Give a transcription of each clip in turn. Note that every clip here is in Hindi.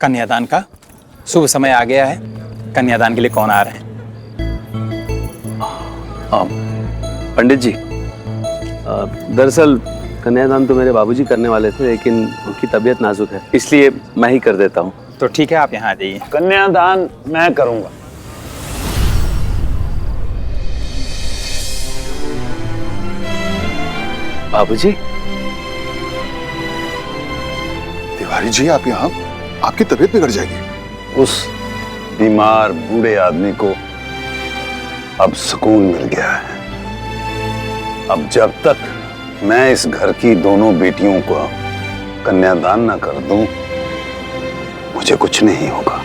कन्यादान का शुभ समय आ गया है। कन्यादान के लिए कौन आ रहे हैं? पंडित जी, दरअसल कन्यादान तो मेरे बाबूजी करने वाले थे, लेकिन उनकी तबीयत नाजुक है, इसलिए मैं ही कर देता हूँ। तो ठीक है, आप यहाँ आ जाइए। कन्यादान मैं करूंगा। बाबूजी, तिवारी जी, आप यहाँ? आपकी तबीयत बिगड़ जाएगी। उस बीमार बूढ़े आदमी को अब सुकून मिल गया है। अब जब तक मैं इस घर की दोनों बेटियों को कन्यादान ना कर दूं, मुझे कुछ नहीं होगा।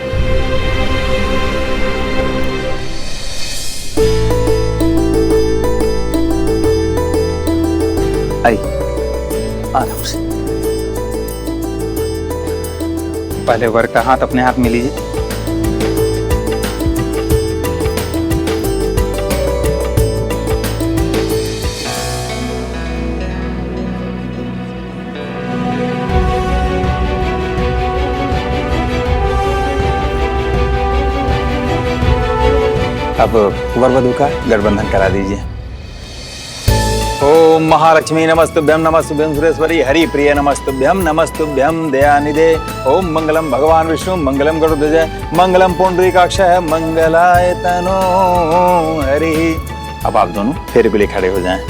आई आराम से। पहले वर का हाथ अपने हाथ में लीजिए। अब वर वधू का गठबंधन करा दीजिए। ओम महालक्ष्मी नमस्तुभ्यम, नमस्तुभ्यम सुरेश्वरी, हरि प्रिय नमस्तुभ्यम, नमस्तुभ्यम दयानिधे। ओम मंगलम भगवान विष्णु, मंगलम गरुड़ध्वज, मंगलम पुंडरीकाक्षः, मंगलाय तनो हरि। अब आप दोनों फेरे के लिए खड़े हो जाएं।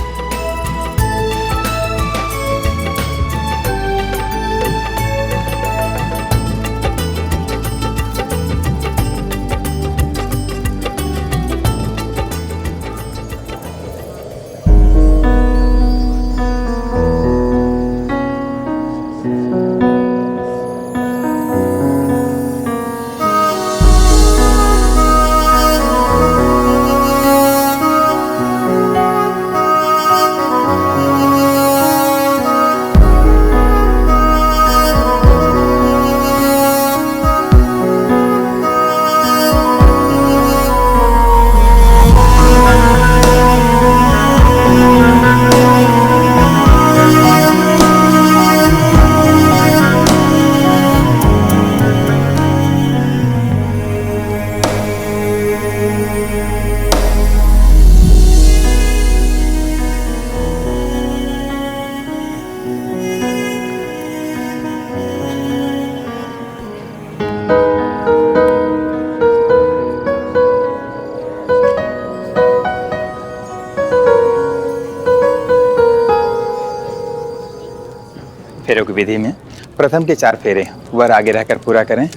फेरों की विधि में प्रथम के 4 फेरे वर आगे रहकर पूरा करें,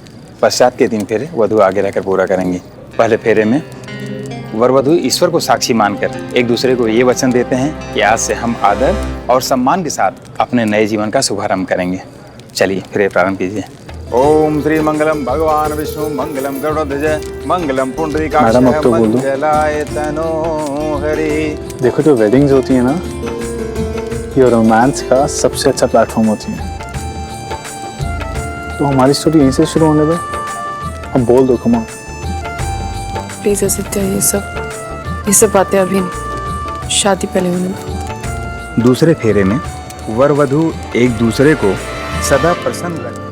पश्चात के 3 फेरे वधू आगे रहकर पूरा करेंगे। पहले फेरे में वर वधू ईश्वर को साक्षी मानकर एक दूसरे को ये वचन देते हैं कि आज से हम आदर और सम्मान के साथ अपने नए जीवन का शुभारंभ करेंगे। चलिए फेरे प्रारंभ कीजिए। ओम श्री मंगलम भगवान विष्णु, मंगलम गरुड़ध्वज, मंगलम पुंडरीकाक्षः, मंगलाय तनो हरि। देखो, जो वेडिंग्स होती है ना, ये रोमांस का सबसे अच्छा प्लेटफॉर्म होती है। तो हमारी स्टोरी यहीं से शुरू होने दो। अब बोल दो, कमा। प्लीज आदित्य, ये सब बातें अभी नहीं, शादी पहले होने दो। दूसरे फेरे में वर वधू एक दूसरे को सदा प्रसन्न रखें।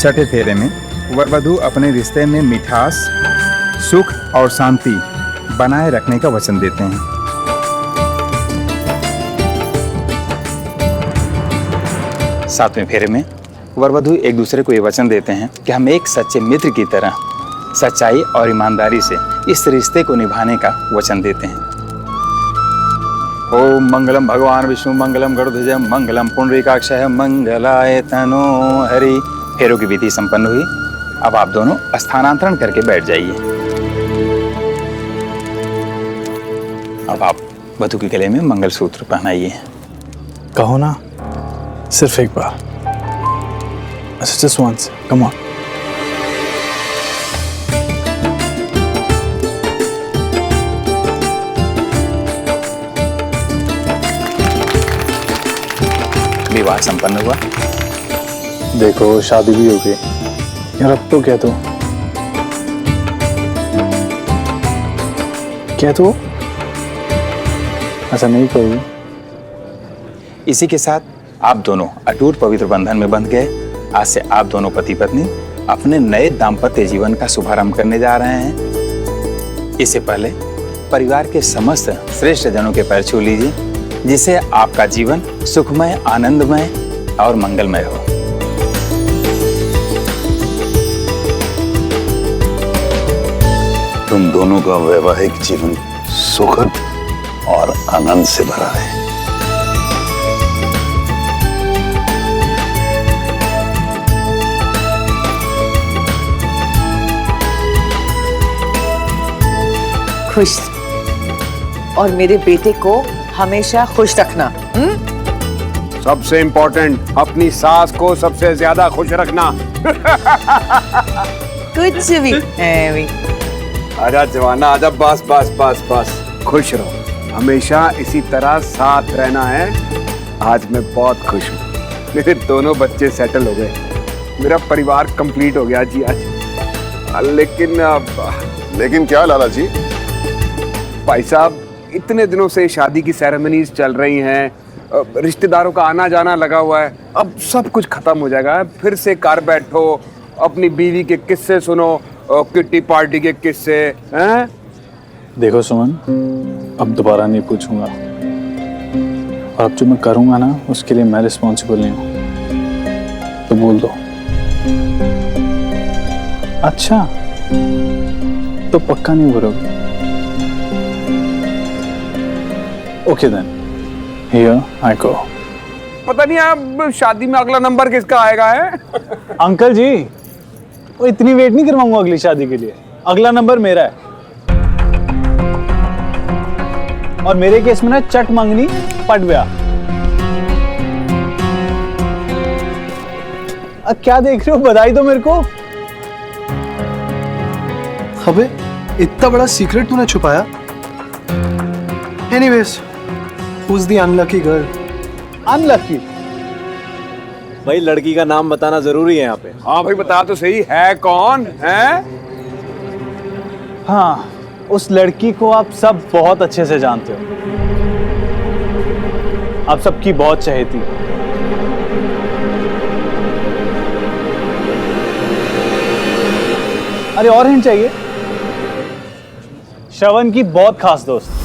छठे फेरे में वर वधू अपने रिश्ते में मिठास, सुख और शांति बनाए रखने का वचन देते हैं। सातवें फेरे में वर वधू एक दूसरे को ये वचन देते हैं कि हम एक सच्चे मित्र की तरह सच्चाई और ईमानदारी से इस रिश्ते को निभाने का वचन देते हैं। ओम मंगलम भगवान विष्णु, मंगलम गरुड़ध्वज, मंगलम पुंडरीकाक्षः, मंगलाय तनो हरि। फेरों की विधि संपन्न हुई। अब आप दोनों स्थानांतरण करके बैठ जाइए। अब आप वधू के गले में मंगलसूत्र पहनाइए। कहो ना, सिर्फ एक बार। अच्छा, जस्ट वंस, कम ऑन। विवाह संपन्न हुआ। देखो शादी भी हो गई यार, अब तो क्या तो ऐसा नहीं कहोगे? इसी के साथ आप दोनों अटूट पवित्र बंधन में बंध गए। आज से आप दोनों पति पत्नी अपने नए दाम्पत्य जीवन का शुभारंभ करने जा रहे हैं। इससे पहले परिवार के समस्त श्रेष्ठ जनों के पैर छू लीजिए, जिससे आपका जीवन सुखमय, आनंदमय और मंगलमय हो। तुम दोनों का वैवाहिक जीवन सुखद और आनंद से भरा है। खुश और मेरे बेटे को हमेशा खुश रखना। सबसे इम्पोर्टेंट, अपनी सास को सबसे ज्यादा खुश रखना। कुछ भी भी। आजा जवाना, आजा, बस बस बस बस, खुश रहो, हमेशा इसी तरह साथ रहना है। आज मैं बहुत खुश हूँ, मेरे दोनों बच्चे सेटल हो गए, मेरा परिवार कंप्लीट हो गया जी आज। लेकिन क्या लाला जी? भाई साहब, इतने दिनों से शादी की सेरेमनीज चल रही हैं, रिश्तेदारों का आना जाना लगा हुआ है, अब सब कुछ खत्म हो जाएगा। फिर से घर बैठो, अपनी बीवी के किस्से सुनो, किट्टी पार्टी के किस्से हैं। देखो सुमन, अब दोबारा नहीं पूछूंगा, और अब जो मैं करूंगा ना उसके लिए मैं रिस्पॉन्सिबल नहीं हूं, तो बोल दो। अच्छा, तो पक्का नहीं बोलोगे? ओके देन, हियर आई गो। पता नहीं अब शादी में अगला नंबर किसका आएगा है। अंकल जी, वो इतनी वेट नहीं करवाऊंगा अगली शादी के लिए, अगला नंबर मेरा है। और मेरे केस में ना चट मंगनी पट गया। क्या देख रहे हो, बधाई दो मेरे को। अबे इतना बड़ा सीक्रेट तूने छुपाया। Anyways, who's the unlucky girl? Unlucky? भाई लड़की का नाम बताना जरूरी है यहाँ पे। हाँ भाई, बता तो सही, है कौन है? हाँ, उस लड़की को आप सब बहुत अच्छे से जानते हो, आप सबकी बहुत चहेती हो। अरे और हिंट चाहिए? श्रवण की बहुत खास दोस्त।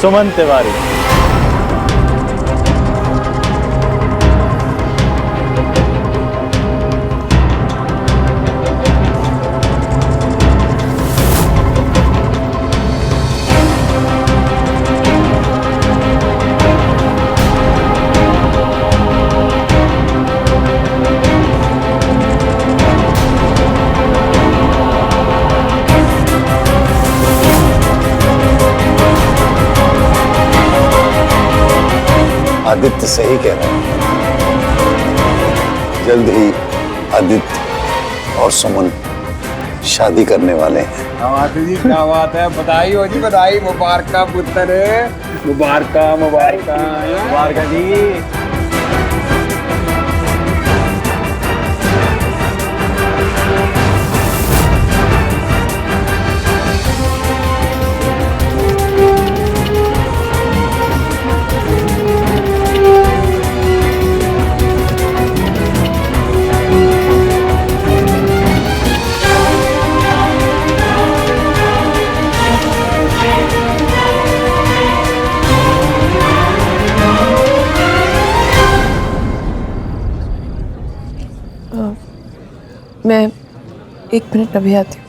सुमन तिवारी। आदित्य सही कह रहा है, जल्द ही आदित्य और सुमन शादी करने वाले हैं। क्या बात है, बधाई हो जी, बधाई, मुबारक पुत्र, मुबारक मुबारक मुबारक जी। मैं 1 मिनट अभी आती हूँ।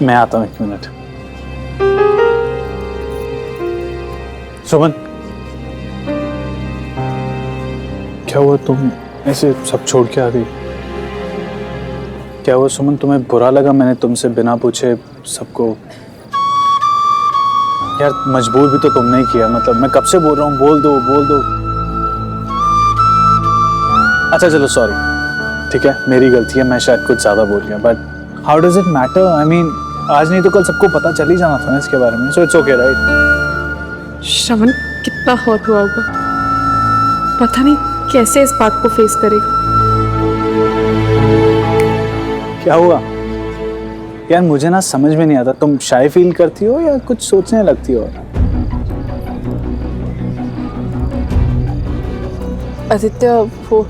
मैं आता हूँ 1 मिनट। सुमन, क्या हुआ, तुम ऐसे सब छोड़ के आ गई? क्या हुआ सुमन, तुम्हें बुरा लगा मैंने तुमसे बिना पूछे सबको? यार मजबूर भी तो तुमने ही किया, मतलब मैं कब से बोल रहा हूँ बोल दो बोल दो। अच्छा चलो सॉरी, ठीक है मेरी गलती है, मैं शायद कुछ ज़्यादा बोल गया, but how does it matter? I mean आज नहीं तो कल सबको पता चल ही जाना था ना इसके बारे में, सो इट्स ओके राइट? श्रवण कितना हर्ट हुआ होगा, पता नहीं कैसे इस बात को फेस करेगा। क्या हुआ यार, मुझे ना समझ में नहीं आता, तुम शाय फील करती हो या कुछ सोचने लगती हो? आदित्य वो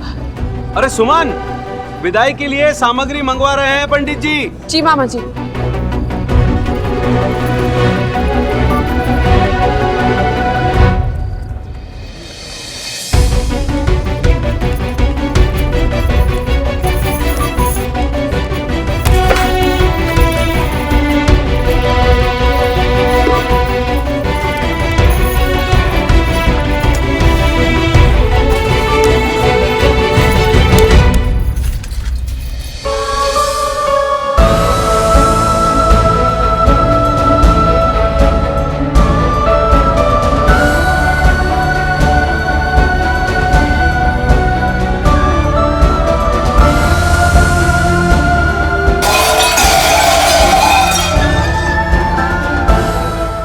अरे सुमन, विदाई के लिए सामग्री मंगवा रहे हैं पंडित जी। जी मामा जी।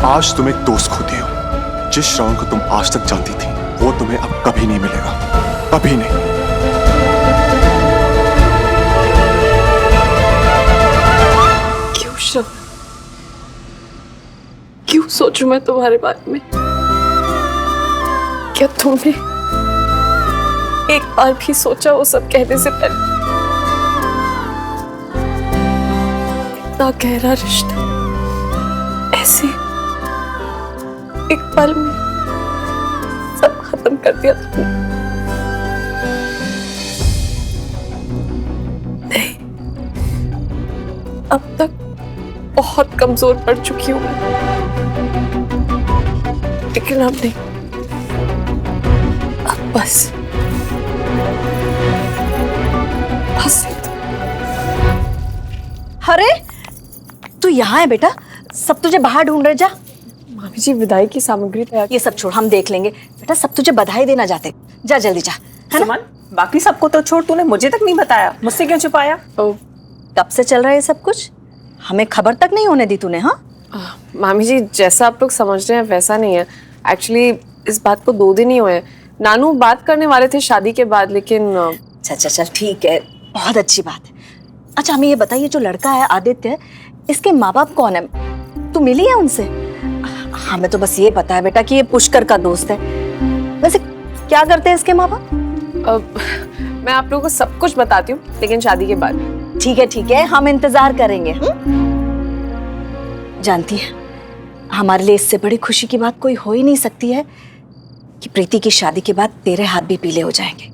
आज तुम एक दोस्त खोती हो। जिस श्रवण को तुम आज तक जानती थी वो तुम्हें अब कभी नहीं मिलेगा, कभी नहीं। क्यों श्रवण, क्यों सोचूं मैं तुम्हारे बारे में? क्या तुमने एक बार भी सोचा वो सब कहने से पहले? इतना गहरा रिश्ता ऐसे एक पल में सब खत्म कर दिया तुमने। नहीं, अब तक बहुत कमजोर पड़ चुकी हूं मैं, लेकिन अब नहीं, अब बस अरे तू यहाँ है बेटा, सब तुझे बाहर ढूंढ रहे। जा मामी जी, विदाई की सामग्री तैयार। ये सब छोड़, हम देख लेंगे। बेटा सब तुझे बधाई देना चाहते, जा जल्दी जा, है ना? सुमन, बाकी सबको तो छोड़, तूने मुझे तक नहीं बताया, मुझसे क्यों छुपाया? कब से चल रहा है सब कुछ, हमें खबर तक नहीं होने दी तूने। हाँ मामी जी, जैसा आप लोग समझ रहे हैं वैसा नहीं है। एक्चुअली इस बात को 2 दिन ही हुए हैं। नानू बात करने वाले थे शादी के बाद, लेकिन अच्छा चल ठीक है, बहुत अच्छी बात है। अच्छा हमें ये बताइए, जो लड़का है आदित्य, इसके माँ बाप कौन है? तू मिली है उनसे? हमें तो बस ये पता है बेटा कि ये पुष्कर का दोस्त है। वैसे क्या करते हैं इसके माँ बाप? मैं आप लोगों को सब कुछ बताती हूँ, लेकिन शादी के बाद। ठीक है, हम इंतजार करेंगे। जानती है, हमारे लिए इससे बड़ी खुशी की बात कोई हो ही नहीं सकती है कि प्रीति की शादी के बाद तेरे हाथ भी पीले हो जाएंगे।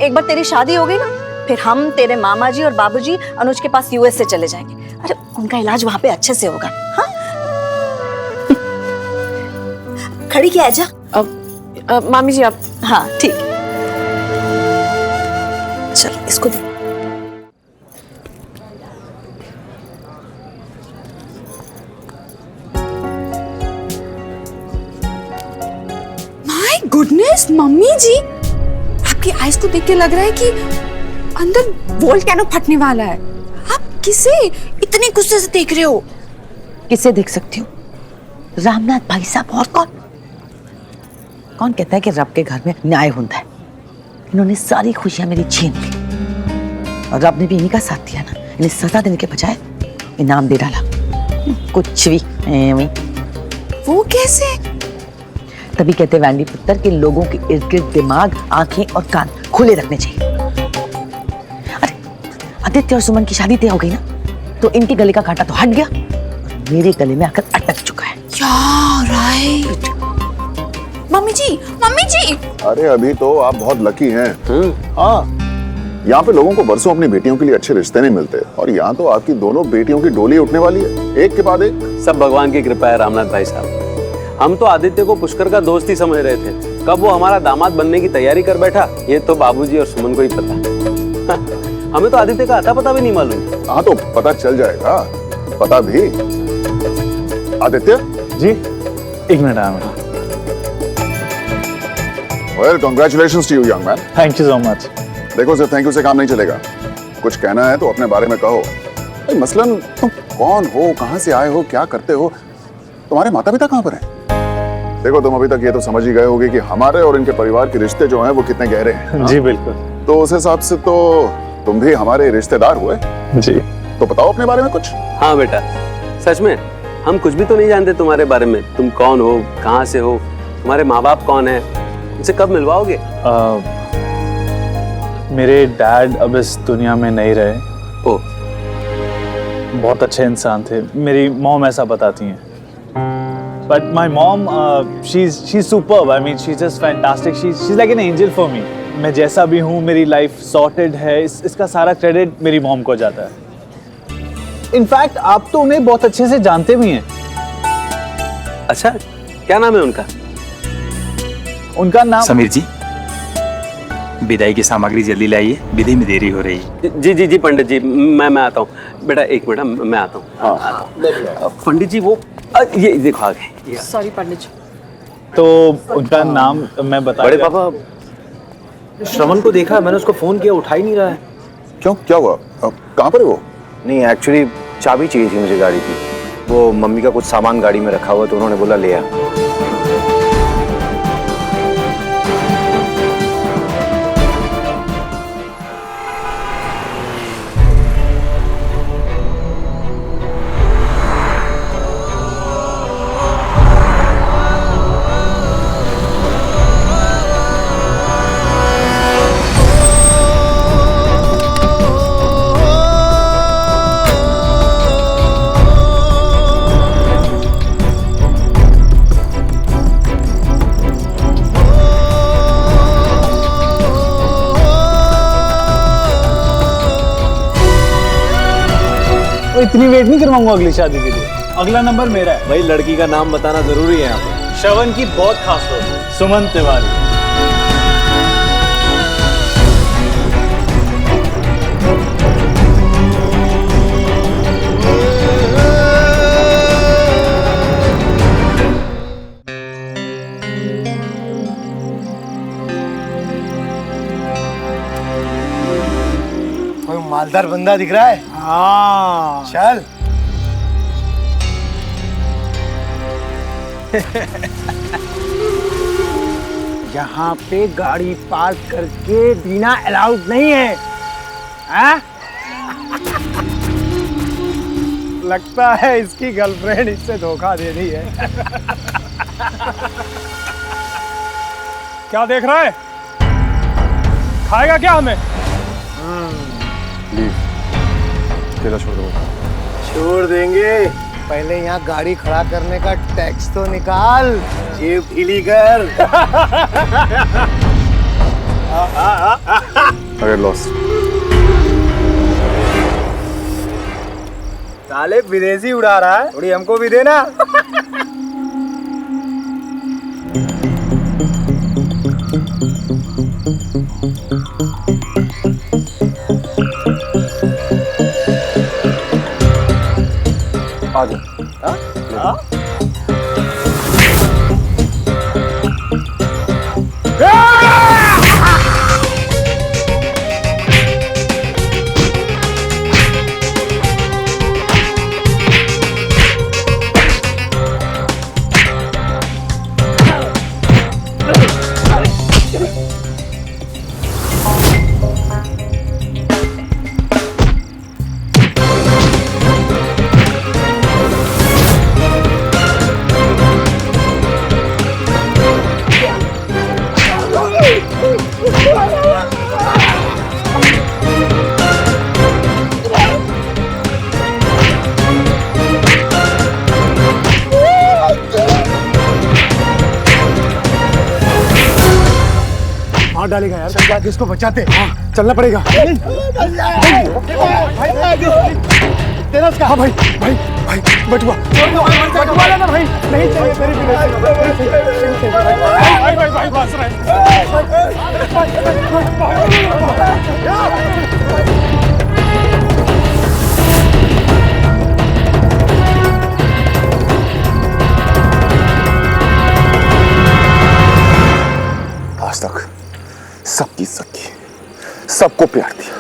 एक बार तेरी शादी हो गई ना, फिर हम, तेरे मामा जी और बाबूजी अनुज के पास यूएस से चले जाएंगे। अरे उनका इलाज वहां पे अच्छे से होगा। हाँ खड़ी क्या है, जा। अब मामी जी आप। हाँ ठीक, चल इसको दे। माय गुडनेस मम्मी जी, आपकी आईज को देख के लग रहा है कि अंदर वोल्केनो फटने वाला है। आप किसे इतने गुस्से से देख रहे हो? किसे देख सकती हूँ? रामनाथ भाई साहब, और कौन? कौन कहता है कि रब के घर में न्याय होता है? इन्होंने सारी खुशियां मेरी छीन ली और रब ने भी इन्हीं का साथ दिया ना। इन्हें सजा देने के बजाय इनाम दे डाला। कुछ भी वो कैसे? तभी कहते वैंडी पुत्र के लोगों के इर्द गिर्द दिमाग, आंखें और कान खुले रखने चाहिए। अरे आदित्य और सुमन की शादी तय हो गई ना, तो इनके गले का कांटा तो हट गया और मेरे गले में आकर अटक चुका है। राइट। मम्मी जी। अरे अभी तो आप बहुत लकी हैं। हाँ, यहाँ पे लोगों को बरसों अपनी बेटियों के लिए अच्छे रिश्ते नहीं मिलते, और यहाँ तो आपकी दोनों बेटियों की डोली उठने वाली है, एक के बाद एक। सब भगवान की कृपा है रामनाथ भाई साहब। हम तो आदित्य को पुष्कर का दोस्त ही समझ रहे थे, कब वो हमारा दामाद बनने की तैयारी कर बैठा ये तो बाबूजी और सुमन को ही पता। हमें तो आदित्य का अता पता भी नहीं मालूम। हाँ तो पता चल जाएगा, पता भी। आदित्य जी, एक मिनट आया। Well, congratulations to you, young man. Thank you so much. देखो सिर्फ थैंक यू से काम नहीं चलेगा, कुछ कहना है तो अपने बारे में कहो। भाई मसलन तुम कौन हो, कहाँ से आए हो, क्या करते हो, तुम्हारे माता पिता कहाँ पर हैं? देखो तुम अभी तक ये तो समझ ही गए होगे कि हमारे और इनके परिवार के रिश्ते जो हैं वो कितने गहरे हैं। जी बिल्कुल। तो उस हिसाब से तो तुम भी हमारे रिश्तेदार हुए। जी। तो बताओ अपने बारे में कुछ। हाँ बेटा, सच में हम कुछ भी तो नहीं जानते तुम्हारे बारे में। तुम कौन हो, कहाँ से हो, तुम्हारे माँ बाप कौन है, उनसे कब मिलवाओगे? मेरे डैड अब इस दुनिया में नहीं रहे। ओह, बहुत अच्छे इंसान थे, मेरी मॉम ऐसा बताती हैं। But my mom, she's superb. I mean, she's just fantastic. She's like an angel for me. मैं जैसा भी हूँ, मेरी लाइफ सॉर्टेड है। इसका सारा क्रेडिट मेरी मॉम को जाता है। इनफैक्ट आप तो उन्हें बहुत अच्छे से जानते भी हैं। अच्छा, क्या नाम है उनका? उनका नाम समीर जी, विदाई की सामग्री जल्दी लाइए, विधि में देरी हो रही है। जी जी जी पंडित जी, मैं आता हूँ। बेटा एक मिनट, मैं आता हूँ। पंडित जी वो ये देखो आ गए। सॉरी पंडित जी। तो उनका नाम मैं बता। बड़े पापा, श्रवण को देखा, मैंने उसको फोन किया, उठा ही नहीं रहा है। क्यों, क्या हुआ? कहाँ पर है वो? नहीं, एक्चुअली चाबी चाहिए थी मुझे गाड़ी की। वो मम्मी का कुछ सामान गाड़ी में रखा हुआ तो उन्होंने बोला ले आ। इतनी वेट नहीं करवाऊंगा अगली शादी के लिए। अगला नंबर मेरा है। भाई लड़की का नाम बताना जरूरी है यहाँ पे। श्रवण की बहुत खास दोस्त सुमन तिवारी। कोई मालदार बंदा दिख रहा है? हाँ चल। यहाँ पे गाड़ी पार्क करके बिना अलाउड नहीं है। हाँ? लगता है इसकी गर्लफ्रेंड इससे धोखा दे रही है। क्या देख रहा है? खाएगा क्या हमें? अकेला छोड़ दो। छोड़ देंगे, पहले यहाँ गाड़ी खड़ा करने का टैक्स तो निकाल, जेब ढीली कर। अरे लॉस। साले विदेशी उड़ा रहा है, थोड़ी हमको भी देना। मार डालेगा यार, चल जाके इसको बचाते। हाँ, चलना पड़ेगा। तेरा कहा भाई? भाई भाई बटुआ बटुआ लेना भाई, नहीं चाहिए तेरे भाई भाई भाई बस आज तक सबकी सबकी सबको प्यार दिया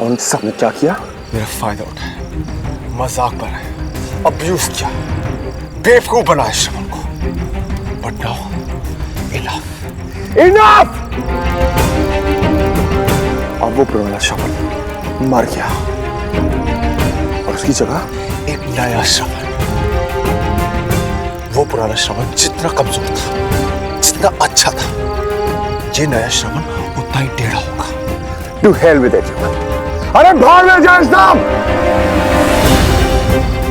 और उन सब ने क्या किया? मेरा फायदा उठाया, मजाक बनाया, अब्यूज किया, बेवकूफ बनाया श्रवण को। But now enough, enough! अब वो पुराना श्रवण मर गया और उसकी जगह एक नया श्रवण। वो पुराना श्रवण जितना कमजोर था, जितना अच्छा था, ये नया श्रवण उतना ही टेढ़ा होगा। To hell with everyone. अरे भाग में जाए साहब!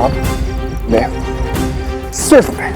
अब मैं, सिर्फ मैं